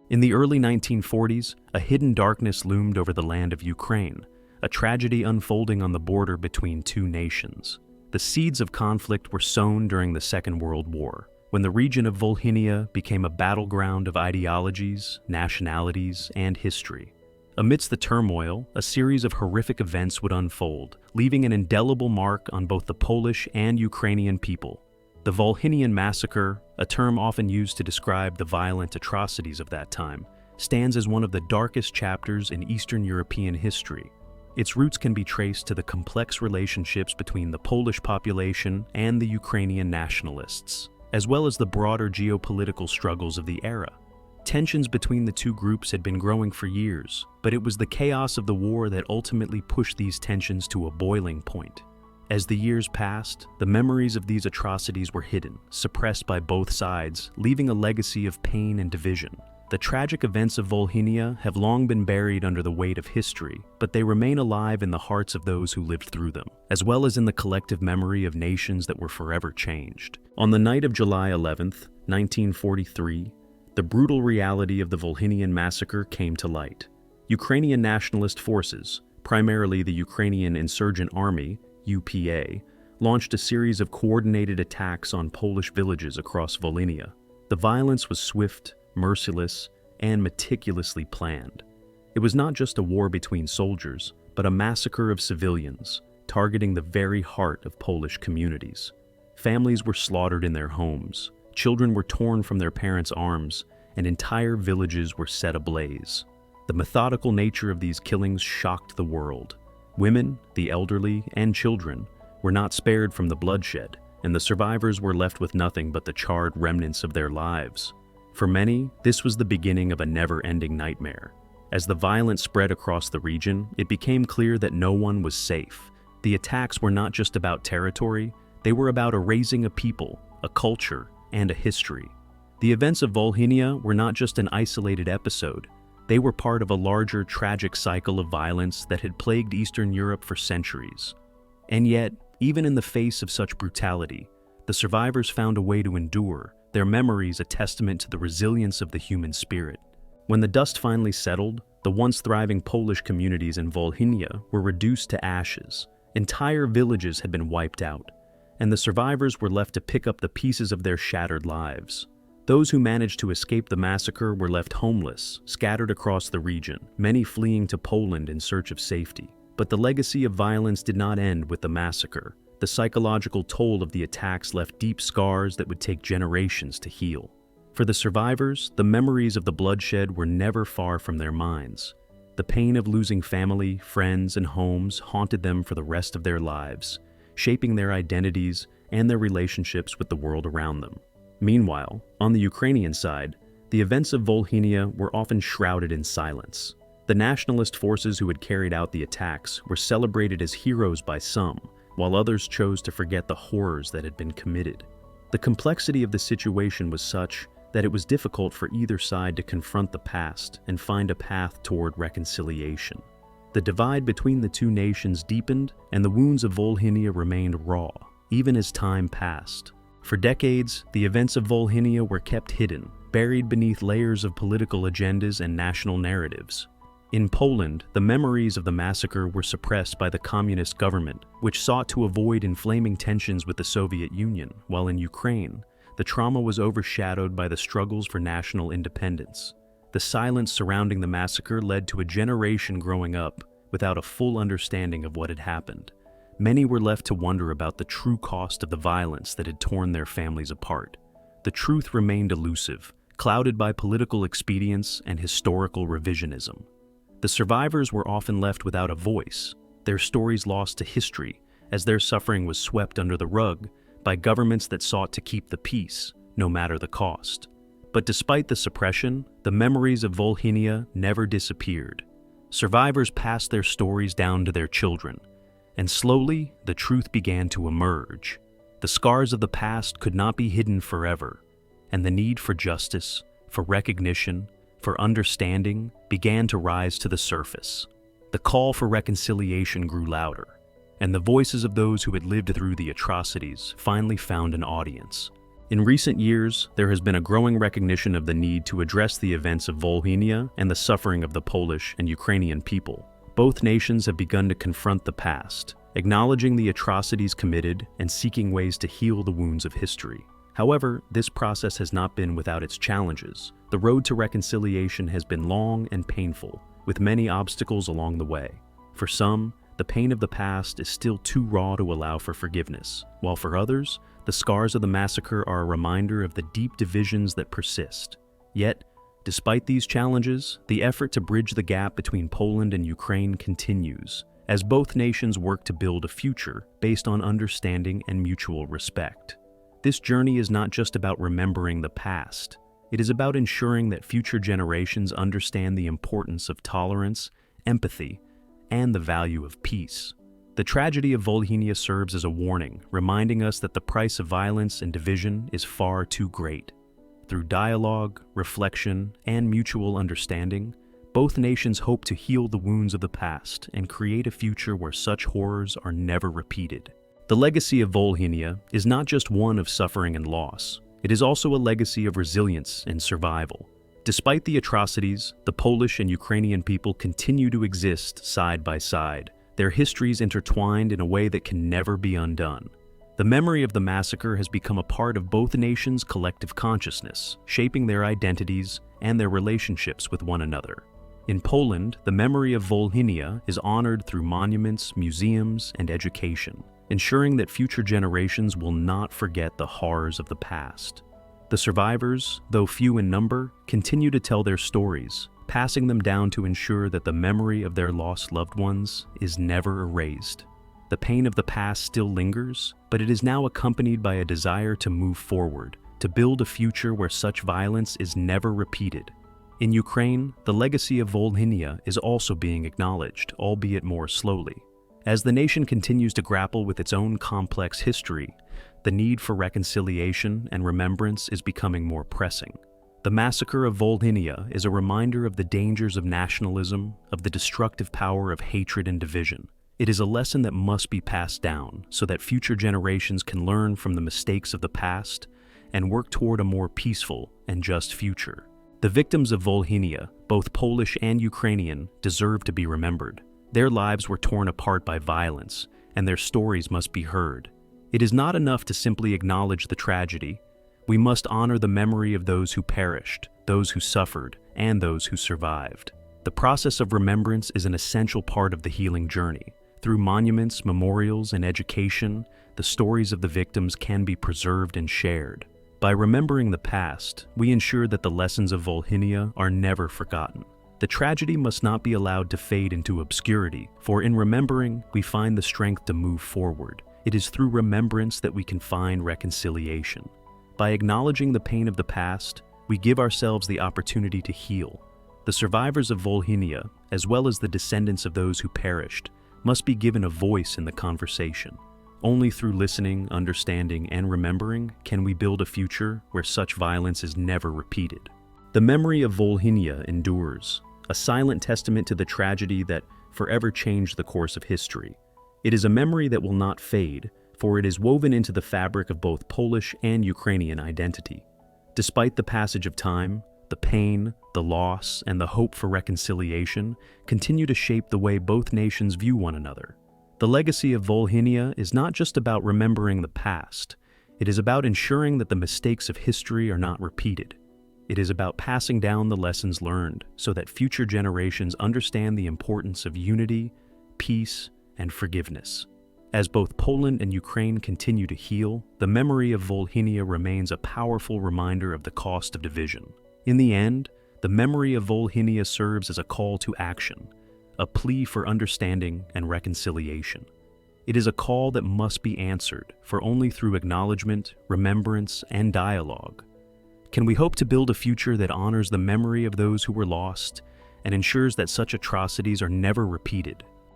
In the early 1940s, a hidden darkness loomed over the land of Ukraine, a tragedy unfolding on the border between two nations. The seeds of conflict were sown during the Second World War, when the region of Volhynia became a battleground of ideologies, nationalities, and history. Amidst the turmoil, a series of horrific events would unfold, leaving an indelible mark on both the Polish and Ukrainian people. The Volhynian Massacre, a term often used to describe the violent atrocities of that time, stands as one of the darkest chapters in Eastern European history. Its roots can be traced to the complex relationships between the Polish population and the Ukrainian nationalists, as well as the broader geopolitical struggles of the era. Tensions between the two groups had been growing for years, but it was the chaos of the war that ultimately pushed these tensions to a boiling point. As the years passed, the memories of these atrocities were hidden, suppressed by both sides, leaving a legacy of pain and division. The tragic events of Volhynia have long been buried under the weight of history, but they remain alive in the hearts of those who lived through them, as well as in the collective memory of nations that were forever changed. On the night of July 11th, 1943, the brutal reality of the Volhynian Massacre came to light. Ukrainian nationalist forces, primarily the Ukrainian Insurgent Army, UPA, launched a series of coordinated attacks on Polish villages across Volhynia. The violence was swift, merciless, and meticulously planned. It was not just a war between soldiers, but a massacre of civilians, targeting the very heart of Polish communities. Families were slaughtered in their homes, children were torn from their parents' arms, and entire villages were set ablaze. The methodical nature of these killings shocked the world. Women, the elderly, and children were not spared from the bloodshed, and the survivors were left with nothing but the charred remnants of their lives. For many, this was the beginning of a never-ending nightmare. As the violence spread across the region, it became clear that no one was safe. The attacks were not just about territory, they were about erasing a people, a culture, and a history. The events of Volhynia were not just an isolated episode. They were part of a larger, tragic cycle of violence that had plagued Eastern Europe for centuries. And yet, even in the face of such brutality, the survivors found a way to endure, their memories a testament to the resilience of the human spirit. When the dust finally settled, the once thriving Polish communities in Volhynia were reduced to ashes. Entire villages had been wiped out, and the survivors were left to pick up the pieces of their shattered lives. Those who managed to escape the massacre were left homeless, scattered across the region, many fleeing to Poland in search of safety. But the legacy of violence did not end with the massacre. The psychological toll of the attacks left deep scars that would take generations to heal. For the survivors, the memories of the bloodshed were never far from their minds. The pain of losing family, friends, and homes haunted them for the rest of their lives, shaping their identities and their relationships with the world around them. Meanwhile, on the Ukrainian side, the events of Volhynia were often shrouded in silence. The nationalist forces who had carried out the attacks were celebrated as heroes by some, while others chose to forget the horrors that had been committed. The complexity of the situation was such that it was difficult for either side to confront the past and find a path toward reconciliation. The divide between the two nations deepened, and the wounds of Volhynia remained raw, even as time passed. For decades, the events of Volhynia were kept hidden, buried beneath layers of political agendas and national narratives. In Poland, the memories of the massacre were suppressed by the communist government, which sought to avoid inflaming tensions with the Soviet Union, while in Ukraine, the trauma was overshadowed by the struggles for national independence. The silence surrounding the massacre led to a generation growing up without a full understanding of what had happened. Many were left to wonder about the true cost of the violence that had torn their families apart. The truth remained elusive, clouded by political expedience and historical revisionism. The survivors were often left without a voice, their stories lost to history, as their suffering was swept under the rug by governments that sought to keep the peace, no matter the cost. But despite the suppression, the memories of Volhynia never disappeared. Survivors passed their stories down to their children, and slowly the truth began to emerge. The scars of the past could not be hidden forever, and the need for justice, for recognition, for understanding began to rise to the surface. The call for reconciliation grew louder, and the voices of those who had lived through the atrocities finally found an audience. In recent years, there has been a growing recognition of the need to address the events of Volhynia and the suffering of the Polish and Ukrainian people. Both nations have begun to confront the past, acknowledging the atrocities committed and seeking ways to heal the wounds of history. However, this process has not been without its challenges. The road to reconciliation has been long and painful, with many obstacles along the way. For some, the pain of the past is still too raw to allow for forgiveness, while for others, the scars of the massacre are a reminder of the deep divisions that persist. Yet, despite these challenges, the effort to bridge the gap between Poland and Ukraine continues, as both nations work to build a future based on understanding and mutual respect. This journey is not just about remembering the past. It is about ensuring that future generations understand the importance of tolerance, empathy, and the value of peace. The tragedy of Volhynia serves as a warning, reminding us that the price of violence and division is far too great. Through dialogue, reflection, and mutual understanding, both nations hope to heal the wounds of the past and create a future where such horrors are never repeated. The legacy of Volhynia is not just one of suffering and loss. It is also a legacy of resilience and survival. Despite the atrocities, the Polish and Ukrainian people continue to exist side by side, their histories intertwined in a way that can never be undone. The memory of the massacre has become a part of both nations' collective consciousness, shaping their identities and their relationships with one another. In Poland, the memory of Volhynia is honored through monuments, museums, and education, ensuring that future generations will not forget the horrors of the past. The survivors, though few in number, continue to tell their stories, passing them down to ensure that the memory of their lost loved ones is never erased. The pain of the past still lingers, but it is now accompanied by a desire to move forward, to build a future where such violence is never repeated. In Ukraine, the legacy of Volhynia is also being acknowledged, albeit more slowly. As the nation continues to grapple with its own complex history, the need for reconciliation and remembrance is becoming more pressing. The massacre of Volhynia is a reminder of the dangers of nationalism, of the destructive power of hatred and division. It is a lesson that must be passed down so that future generations can learn from the mistakes of the past and work toward a more peaceful and just future. The victims of Volhynia, both Polish and Ukrainian, deserve to be remembered. Their lives were torn apart by violence, and their stories must be heard. It is not enough to simply acknowledge the tragedy. We must honor the memory of those who perished, those who suffered, and those who survived. The process of remembrance is an essential part of the healing journey. Through monuments, memorials, and education, the stories of the victims can be preserved and shared. By remembering the past, we ensure that the lessons of Volhynia are never forgotten. The tragedy must not be allowed to fade into obscurity, for in remembering, we find the strength to move forward. It is through remembrance that we can find reconciliation. By acknowledging the pain of the past, we give ourselves the opportunity to heal. The survivors of Volhynia, as well as the descendants of those who perished, must be given a voice in the conversation. Only through listening, understanding, and remembering can we build a future where such violence is never repeated. The memory of Volhynia endures, a silent testament to the tragedy that forever changed the course of history. It is a memory that will not fade, for it is woven into the fabric of both Polish and Ukrainian identity. Despite the passage of time, the pain, the loss, and the hope for reconciliation continue to shape the way both nations view one another. The legacy of Volhynia is not just about remembering the past. It is about ensuring that the mistakes of history are not repeated. It is about passing down the lessons learned so that future generations understand the importance of unity, peace, and forgiveness. As both Poland and Ukraine continue to heal, the memory of Volhynia remains a powerful reminder of the cost of division. In the end, the memory of Volhynia serves as a call to action, a plea for understanding and reconciliation. It is a call that must be answered, for only through acknowledgement, remembrance, and dialogue can we hope to build a future that honors the memory of those who were lost and ensures that such atrocities are never repeated.